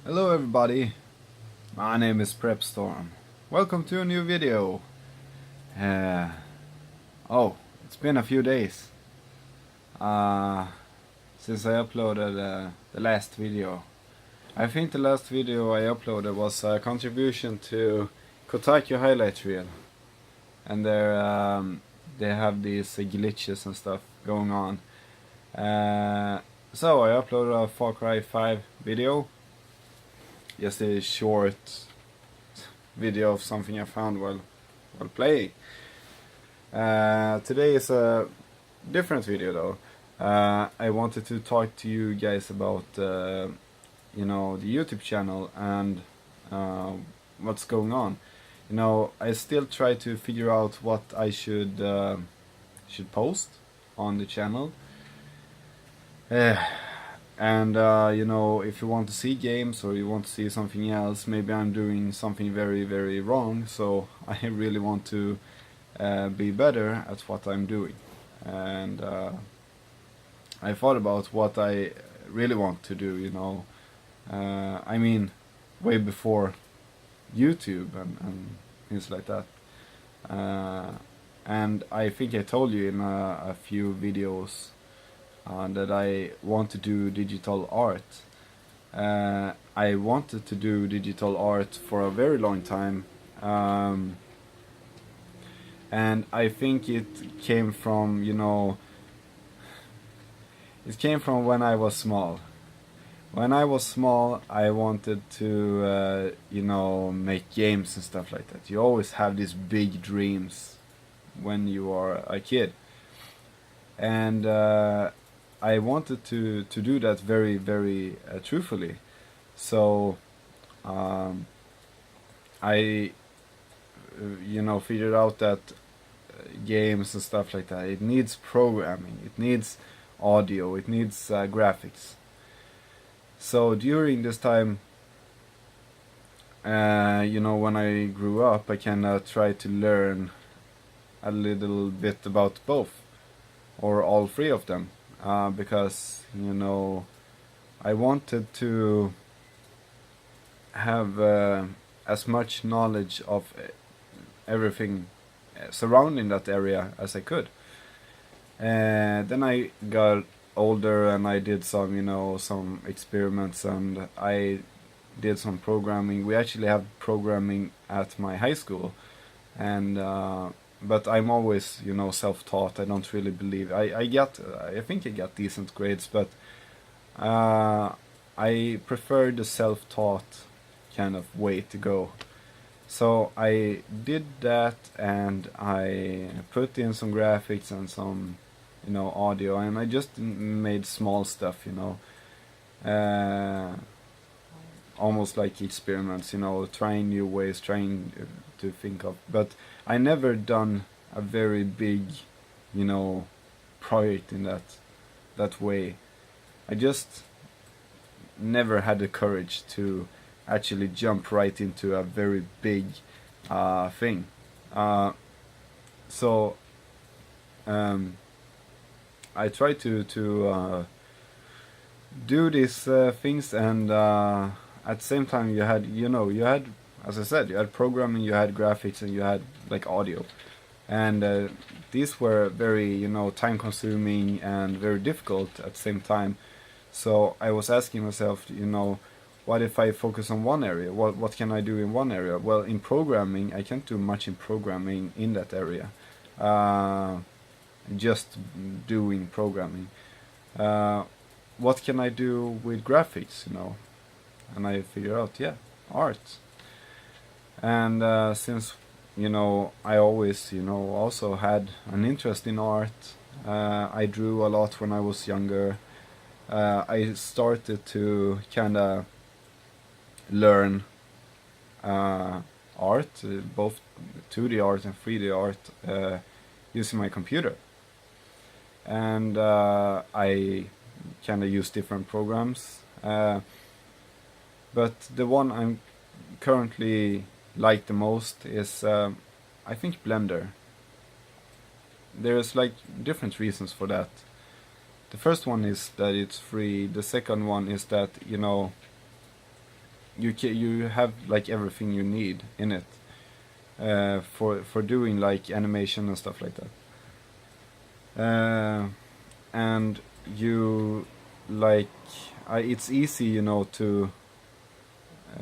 Hello everybody, my name is Prepstorm. Welcome to a new video. Uh, it's been a few days since I uploaded the last video. I think the last video I uploaded was a contribution to Kotaku highlight reel, and they have these glitches and stuff going on. So I uploaded a Far Cry 5 video. Just a short video of something I found while playing. Today is a different video though. I wanted to talk to you guys about the YouTube channel and what's going on. I still try to figure out what I should post on the channel. And if you want to see games or you want to see something else, maybe I'm doing something very, very wrong, so I really want to be better at what I'm doing. And I thought about what I really want to do, I mean, way before YouTube and things like that. And I think I told you in a few videos that I want to do digital art. I wanted to do digital art for a very long time, and I think it came from when I was small. When I was small, I wanted to make games and stuff like that. You always have these big dreams when you are a kid, and I wanted to do that very, very truthfully. So I figured out that games and stuff like that, it needs programming, it needs audio, it needs graphics. So during this time, when I grew up, I kind of tried to learn a little bit about both, or all three of them. Because I wanted to have as much knowledge of everything surrounding that area as I could. And then I got older and I did some experiments, and I did some programming. We actually have programming at my high school, and but I'm always, self-taught. I don't really believe. I think I got decent grades, but I prefer the self-taught kind of way to go. So I did that, and I put in some graphics and some, audio, and I just made small stuff, almost like experiments, trying new ways, trying to think of. But I never done a very big, project in that way. I just never had the courage to actually jump right into a very big thing. So I try to do these things, and at the same time you had, as I said, you had programming, you had graphics, and you had like audio, and these were very time consuming and very difficult at the same time. So I was asking myself, what if I focus on one area? What can I do in one area? Well, in programming, I can't do much in programming in that area. Just doing programming. What can I do with graphics? And I figure out, art. And since I always also had an interest in art, I drew a lot when I was younger. I started to kind of learn art, both 2D art and 3D art, using my computer. And I kind of use different programs, but the one I'm currently like the most is I think Blender. There's like different reasons for that. The first one is that it's free. The second one is that you have like everything you need in it for doing like animation and stuff like that. And you like it's easy, you know, to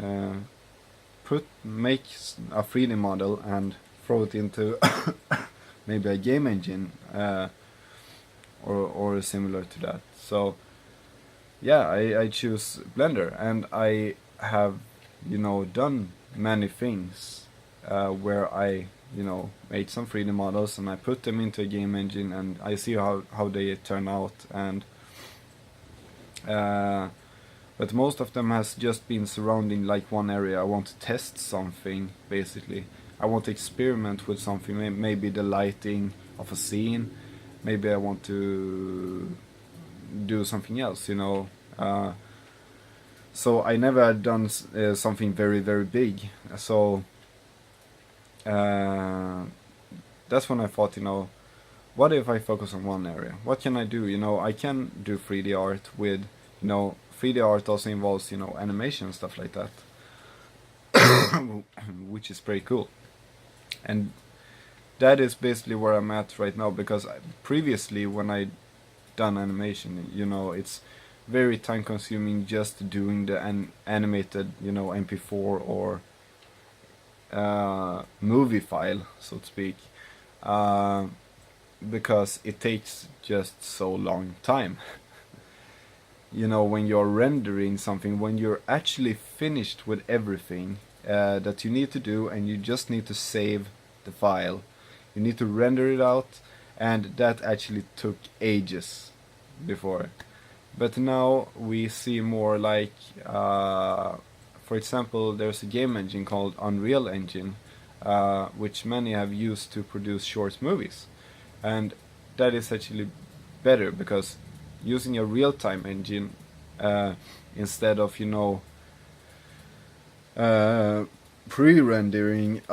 uh, make a 3D model and throw it into maybe a game engine or similar to that. So yeah, I choose Blender, and I have, you know, done many things where I, you know, made some 3D models and I put them into a game engine and I see how they turn out. And but most of them has just been surrounding like one area. I want to test something, basically. I want to experiment with something, maybe the lighting of a scene. Maybe I want to do something else, you know. So I never had done something very, very big. So that's when I thought, you know, what if I focus on one area? What can I do? You know, I can do 3D art with, you know, 3D art also involves, you know, animation and stuff like that, which is pretty cool. And that is basically where I'm at right now, because previously when I done animation, you know, it's very time consuming just doing the animated, you know, MP4 or movie file, so to speak, because it takes just so long time. You know, when you're rendering something, when you're actually finished with everything that you need to do, and you just need to save the file, you need to render it out, and that actually took ages before. But now we see more like, for example, there's a game engine called Unreal Engine, which many have used to produce short movies, and that is actually better, because using a real-time engine instead of, you know, pre-rendering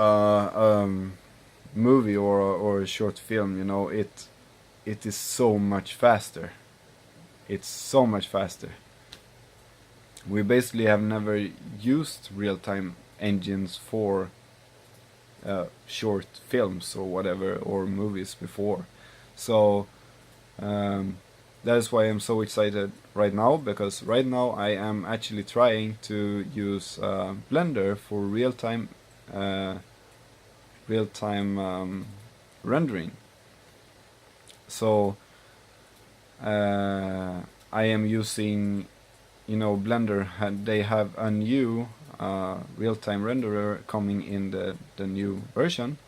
movie or a short film, you know, it is so much faster. It's so much faster. We basically have never used real-time engines for short films or whatever, or movies before. So that is why I'm so excited right now, because right now I am actually trying to use Blender for real-time rendering. So I am using, you know, Blender. They have a new real-time renderer coming in the new version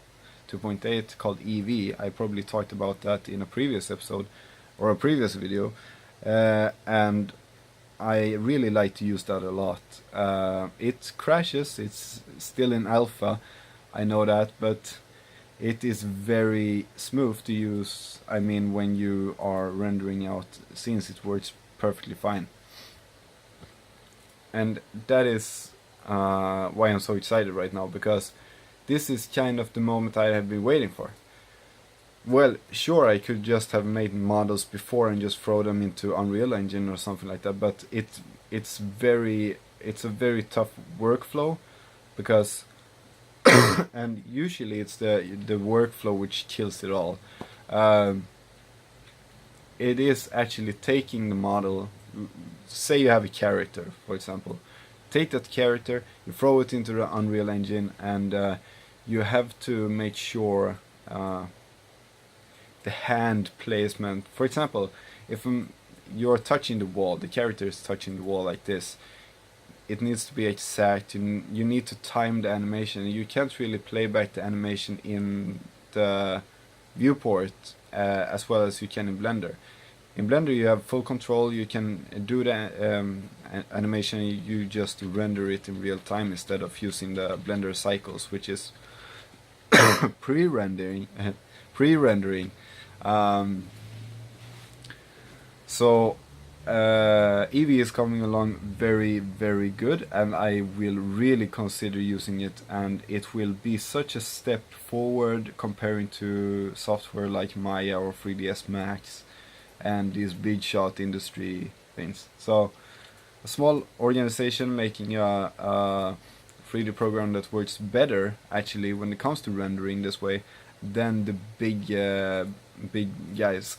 2.8 called Eevee. I probably talked about that in a previous episode or a previous video, and I really like to use that a lot. It crashes, it's still in alpha, I know that, but it is very smooth to use. I mean, when you are rendering out scenes, it works perfectly fine. And that is why I'm so excited right now, because this is kind of the moment I have been waiting for. Well, sure, I could just have made models before and just throw them into Unreal Engine or something like that, but it's a very tough workflow, because and usually it's the workflow which kills it all. It is actually taking the model. Say you have a character, for example. Take that character, you throw it into the Unreal Engine, and you have to make sure the hand placement. For example, if you're touching the wall, the character is touching the wall like this, it needs to be exact. You need to time the animation. You can't really play back the animation in the viewport as well as you can in Blender. In Blender you have full control, you can do the animation, you just render it in real time instead of using the Blender cycles, which is pre-rendering. So Eevee is coming along very, very good, and I will really consider using it, and it will be such a step forward comparing to software like Maya or 3ds Max and these big shot industry things. So a small organization making a 3D program that works better actually when it comes to rendering this way than the big guys.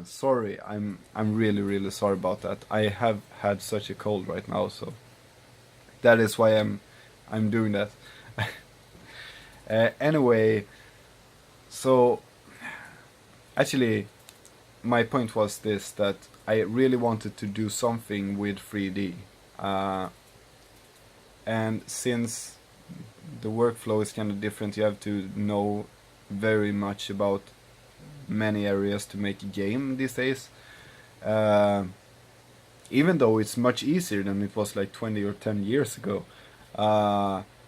Sorry, I'm really sorry about that. I have had such a cold right now, so that is why I'm doing that. Anyway, so actually my point was this, that I really wanted to do something with 3D, and since the workflow is kind of different, you have to know very much about many areas to make a game these days. Even though it's much easier than it was like 20 or 10 years ago,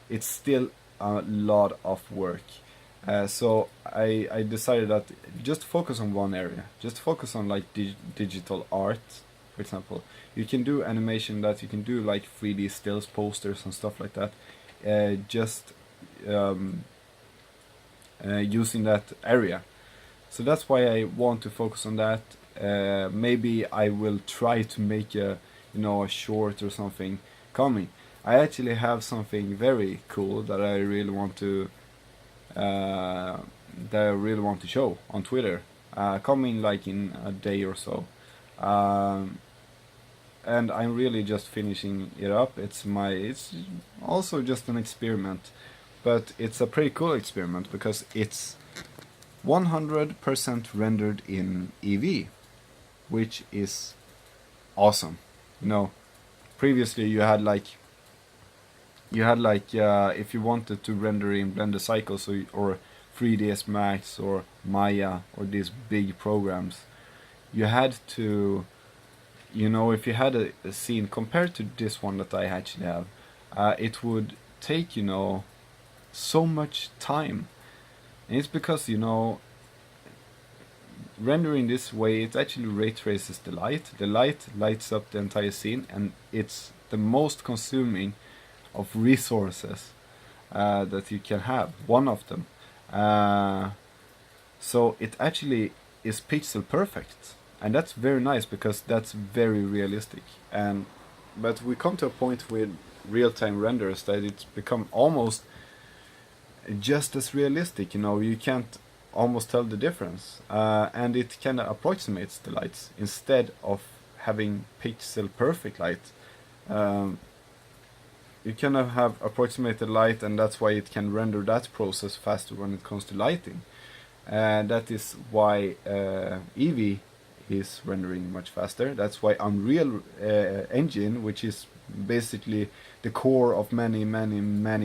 it's still a lot of work. So I decided that just focus on one area. Just focus on like digital art, for example. You can do animation, that you can do like 3D stills, posters and stuff like that. Just using that area. So that's why I want to focus on that. Maybe I will try to make a a short or something coming. I actually have something very cool that I really want to show on Twitter, coming like in a day or so. And I'm really just finishing it up. It's also just an experiment, but it's a pretty cool experiment because it's 100% rendered in Eevee, which is awesome. Previously you had like if you wanted to render in Blender Cycles or 3ds Max or Maya or these big programs, you had to, if you had a scene compared to this one that I actually have, it would take so much time. And it's because rendering this way, it actually ray traces the light. The light lights up the entire scene, and it's the most consuming of resources that you can have, one of them. So it actually is pixel perfect, and that's very nice because that's very realistic. But we come to a point with real-time renders that it's become almost just as realistic. You can't almost tell the difference, and it kind of approximates the lights instead of having pixel perfect light. You kind of have approximated light, and that's why it can render that process faster when it comes to lighting. And that is why Eevee is rendering much faster. That's why Unreal Engine, which is basically the core of many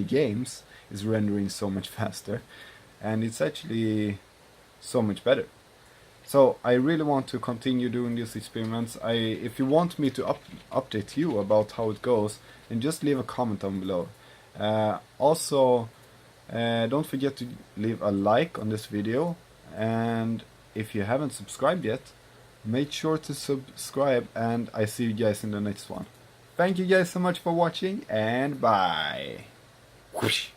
games, is rendering so much faster. And it's actually so much better. So I really want to continue doing these experiments. If you want me to update you about how it goes, then just leave a comment down below. Also, don't forget to leave a like on this video, and if you haven't subscribed yet, make sure to subscribe, and I see you guys in the next one. Thank you guys so much for watching, and bye. Whoosh.